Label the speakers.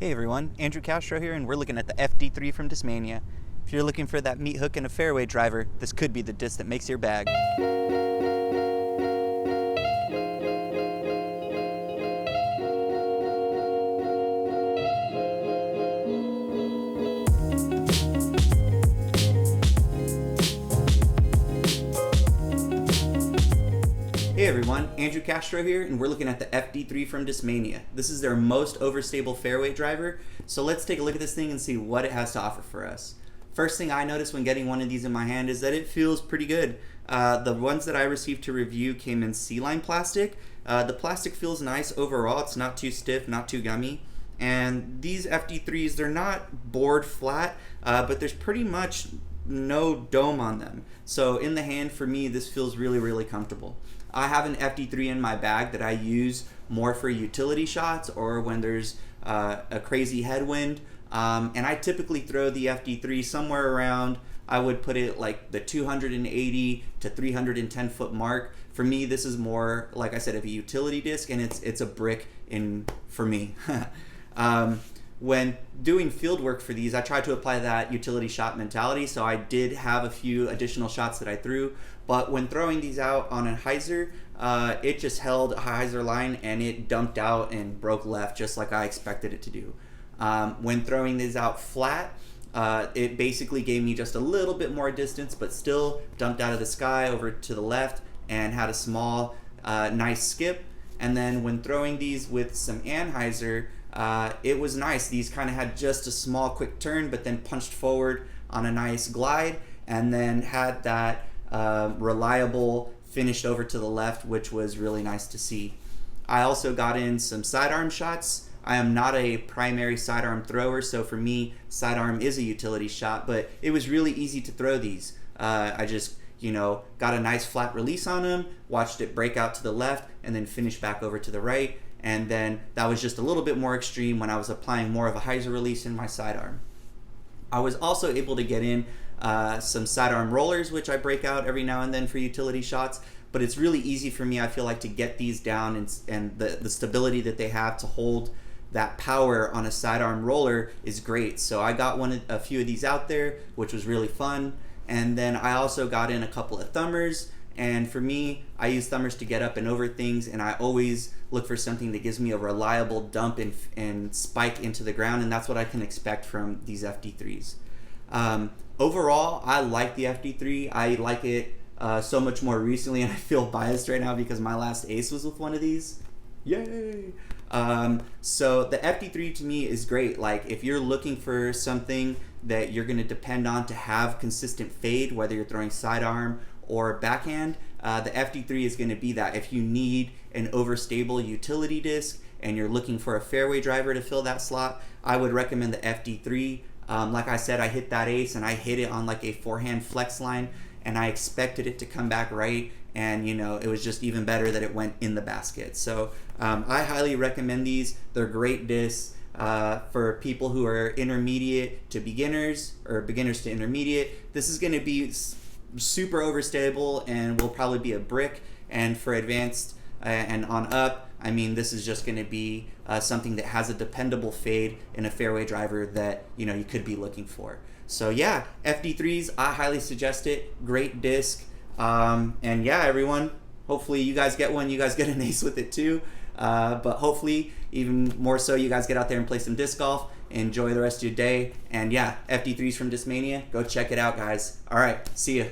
Speaker 1: Hey everyone, Andrew Castro here, and we're looking at the FD3 from Discmania. If you're looking for that meat hook and a fairway driver, this could be the disc that makes your bag. Hey everyone, Andrew Castro here, and we're looking at the FD3 from Discmania. This is their most overstable fairway driver, so let's take a look at this thing and see what it has to offer for us. First thing I noticed when getting one of these in my hand is that it feels pretty good. The ones that I received to review came in C-line plastic. The plastic feels nice overall. It's not too stiff, not too gummy. And these FD3s, they're not bored flat, but there's pretty much no dome on them. So in the hand, for me, this feels really, really comfortable. I have an FD3 in my bag that I use more for utility shots or when there's a crazy headwind. And I typically throw the FD3 somewhere around, I would put it like the 280 to 310 foot mark. For me, this is more, like I said, of a utility disc, and it's a brick for me. When doing field work for these, I tried to apply that utility shot mentality, so I did have a few additional shots that I threw, but when throwing these out on a hyzer, it just held a hyzer line and it dumped out and broke left just like I expected it to do. When throwing these out flat, it basically gave me just a little bit more distance, but still dumped out of the sky over to the left and had a small, nice skip. And then when throwing these with some anhyzer, it was nice. These kind of had just a small quick turn, but then punched forward on a nice glide, and then had that reliable finish over to the left, which was really nice to see. I also got in some sidearm shots. I am not a primary sidearm thrower, so for me, sidearm is a utility shot, but it was really easy to throw these. I just got a nice flat release on them, watched it break out to the left, and then finish back over to the right. And then that was just a little bit more extreme when I was applying more of a hyzer release in my sidearm. I was also able to get in some sidearm rollers, which I break out every now and then for utility shots, but it's really easy for me, I feel like, to get these down, and the stability that they have to hold that power on a sidearm roller is great. So I got a few of these out there, which was really fun. And then I also got in a couple of thumbers. And for me, I use thumbers to get up and over things, and I always look for something that gives me a reliable dump and spike into the ground, and that's what I can expect from these FD3s. Overall, I like the FD3. I like it so much more recently, and I feel biased right now because my last ace was with one of these. Yay! So the FD3 to me is great. Like, if you're looking for something that you're going to depend on to have consistent fade, whether you're throwing sidearm or backhand, the FD3 is going to be that. If you need an overstable utility disc and you're looking for a fairway driver to fill that slot, I would recommend the FD3. Like I said, I hit that ace and I hit it on like a forehand flex line, and I expected it to come back right, and it was just even better that it went in the basket. So I highly recommend these. They're great discs for people who are intermediate to beginners or beginners to intermediate. This is going to be super overstable and will probably be a brick, and for advanced and on up, I mean, this is just going to be something that has a dependable fade in a fairway driver that you could be looking for. So yeah, FD3s, I highly suggest it. Great disc. And yeah, everyone, hopefully you guys get one, you guys get an ace with it too. But hopefully even more so, you guys get out there and play some disc golf. Enjoy the rest of your day. And yeah, FD3s from Discmania, go check it out, guys. All right, see ya.